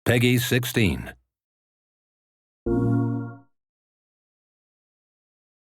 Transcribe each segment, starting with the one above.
Peggy 16.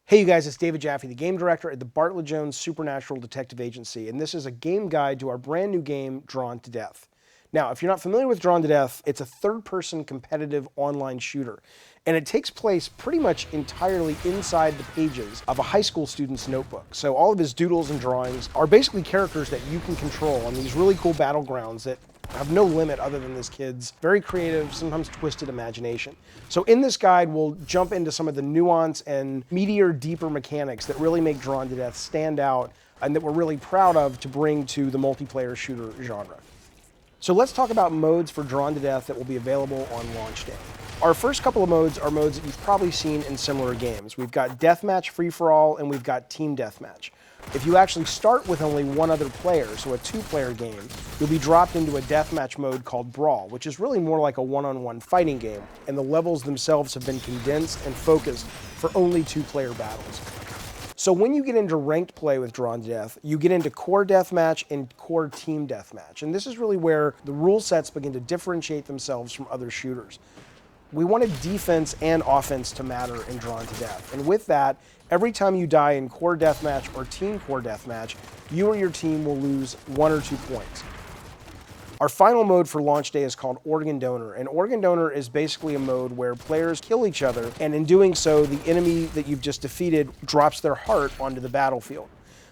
Hey you guys, it's David Jaffe, the game director at the Bartlett Jones Supernatural Detective Agency, and this is a game guide to our brand new game, Drawn to Death. Now, if you're not familiar with Drawn to Death, it's a third-person competitive online shooter, and it takes place pretty much entirely inside the pages of a high school student's notebook. So all of his doodles and drawings are basically characters that you can control on these really cool battlegrounds that have no limit other than this kid's very creative, sometimes twisted imagination. So in this guide, we'll jump into some of the nuance and meatier, deeper mechanics that really make Drawn to Death stand out and that we're really proud of to bring to the multiplayer shooter genre. So let's talk about modes for Drawn to Death that will be available on launch day. Our first couple of modes are modes that you've probably seen in similar games. We've got Deathmatch Free-for-All and we've got Team Deathmatch. If you actually start with only one other player, so a two-player game, you'll be dropped into a deathmatch mode called Brawl, which is really more like a one-on-one fighting game, and the levels themselves have been condensed and focused for only two-player battles. So when you get into ranked play with Drawn to Death, you get into core deathmatch and core team deathmatch, and this is really where the rule sets begin to differentiate themselves from other shooters. We wanted defense and offense to matter in Drawn to Death, and with that, every time you die in core deathmatch or team core deathmatch, you or your team will lose 1 or 2 points. Our final mode for launch day is called Organ Donor, and Organ Donor is basically a mode where players kill each other, and in doing so, the enemy that you've just defeated drops their heart onto the battlefield.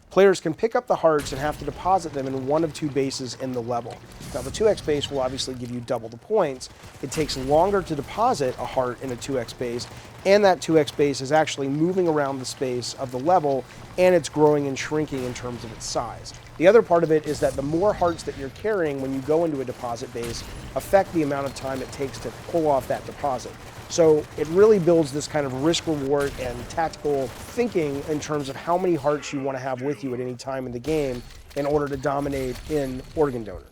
Players can pick up the hearts and have to deposit them in one of 2 bases in the level. Now the 2x base will obviously give you double the points. It takes longer to deposit a heart in a 2x base, and that 2x base is actually moving around the space of the level, and it's growing and shrinking in terms of its size. The other part of it is that the more hearts that you're carrying when you go into a deposit base affect the amount of time it takes to pull off that deposit. So it really builds this kind of risk-reward and tactical thinking in terms of how many hearts you want to have with you at any time in the game in order to dominate in Organ Donor.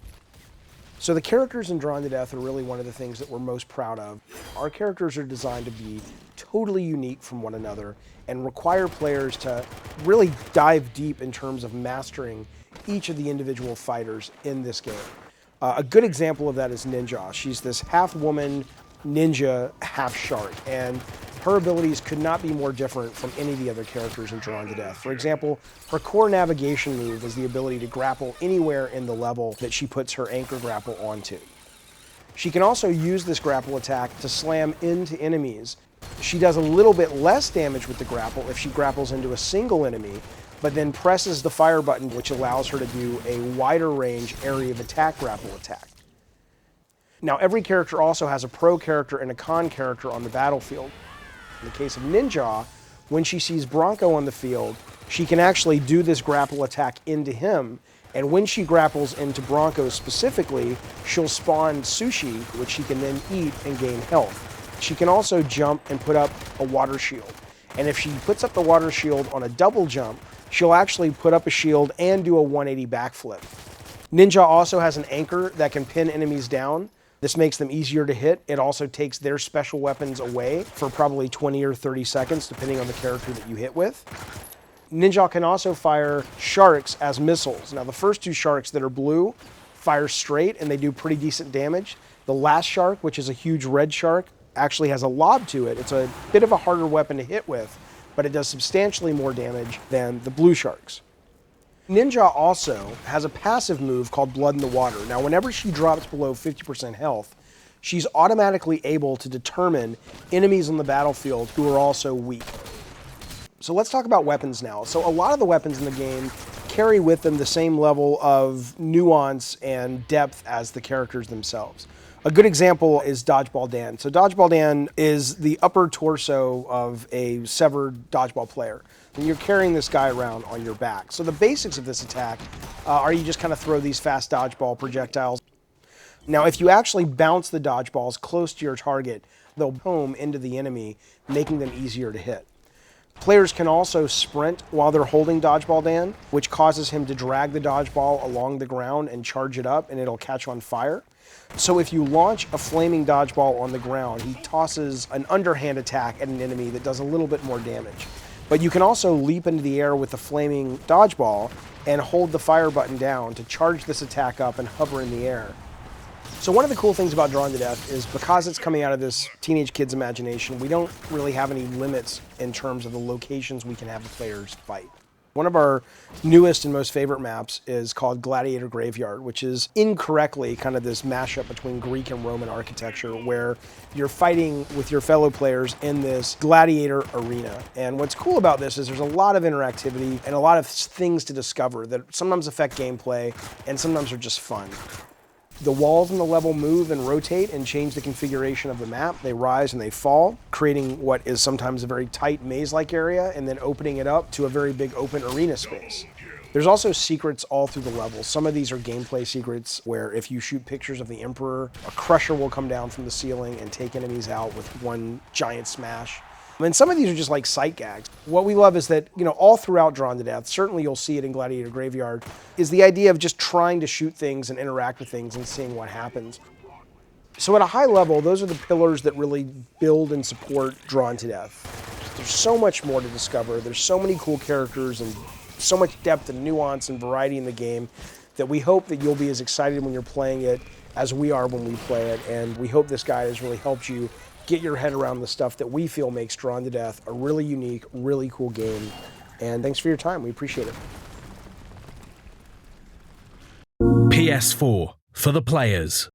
So the characters in Drawn to Death are really one of the things that we're most proud of. Our characters are designed to be totally unique from one another and require players to really dive deep in terms of mastering each of the individual fighters in this game. A good example of that is Ninja. She's this half-woman ninja, half-shark, and her abilities could not be more different from any of the other characters in Drawn to Death. For example, her core navigation move is the ability to grapple anywhere in the level that she puts her anchor grapple onto. She can also use this grapple attack to slam into enemies. She does a little bit less damage with the grapple if she grapples into a single enemy, but then presses the fire button, which allows her to do a wider range area of attack grapple attack. Now, every character also has a pro character and a con character on the battlefield. In the case of Ninja, when she sees Bronco on the field, she can actually do this grapple attack into him, and when she grapples into Bronco specifically, she'll spawn sushi, which she can then eat and gain health. She can also jump and put up a water shield, and if she puts up the water shield on a double jump, she'll actually put up a shield and do a 180 backflip. Ninja also has an anchor that can pin enemies down. This makes them easier to hit. It also takes their special weapons away for probably 20 or 30 seconds, depending on the character that you hit with. Ninja can also fire sharks as missiles. Now, the first 2 sharks that are blue fire straight, and they do pretty decent damage. The last shark, which is a huge red shark, actually has a lob to it. It's a bit of a harder weapon to hit with, but it does substantially more damage than the blue sharks. Ninja also has a passive move called Blood in the Water. Now, whenever she drops below 50% health, she's automatically able to determine enemies on the battlefield who are also weak. So let's talk about weapons now. So a lot of the weapons in the game carry with them the same level of nuance and depth as the characters themselves. A good example is Dodgeball Dan. So Dodgeball Dan is the upper torso of a severed dodgeball player, and you're carrying this guy around on your back. So the basics of this attack are you just kind of throw these fast dodgeball projectiles. Now, if you actually bounce the dodgeballs close to your target, they'll home into the enemy, making them easier to hit. Players can also sprint while they're holding Dodgeball Dan, which causes him to drag the dodgeball along the ground and charge it up, and it'll catch on fire. So if you launch a flaming dodgeball on the ground, he tosses an underhand attack at an enemy that does a little bit more damage. But you can also leap into the air with the flaming dodgeball and hold the fire button down to charge this attack up and hover in the air. So one of the cool things about Drawn to Death is because it's coming out of this teenage kid's imagination, we don't really have any limits in terms of the locations we can have the players fight. One of our newest and most favorite maps is called Gladiator Graveyard, which is incorrectly kind of this mashup between Greek and Roman architecture where you're fighting with your fellow players in this gladiator arena. And what's cool about this is there's a lot of interactivity and a lot of things to discover that sometimes affect gameplay and sometimes are just fun. The walls in the level move and rotate and change the configuration of the map. They rise and they fall, creating what is sometimes a very tight maze-like area and then opening it up to a very big open arena space. There's also secrets all through the level. Some of these are gameplay secrets where if you shoot pictures of the Emperor, a crusher will come down from the ceiling and take enemies out with one giant smash. And some of these are just like sight gags. What we love is that, all throughout Drawn to Death, certainly you'll see it in Gladiator Graveyard, is the idea of just trying to shoot things and interact with things and seeing what happens. So at a high level, those are the pillars that really build and support Drawn to Death. There's so much more to discover. There's so many cool characters and so much depth and nuance and variety in the game that we hope that you'll be as excited when you're playing it as we are when we play it. And we hope this guide has really helped you get your head around the stuff that we feel makes Drawn to Death a really unique, really cool game. And thanks for your time. We appreciate it. PS4 for the players.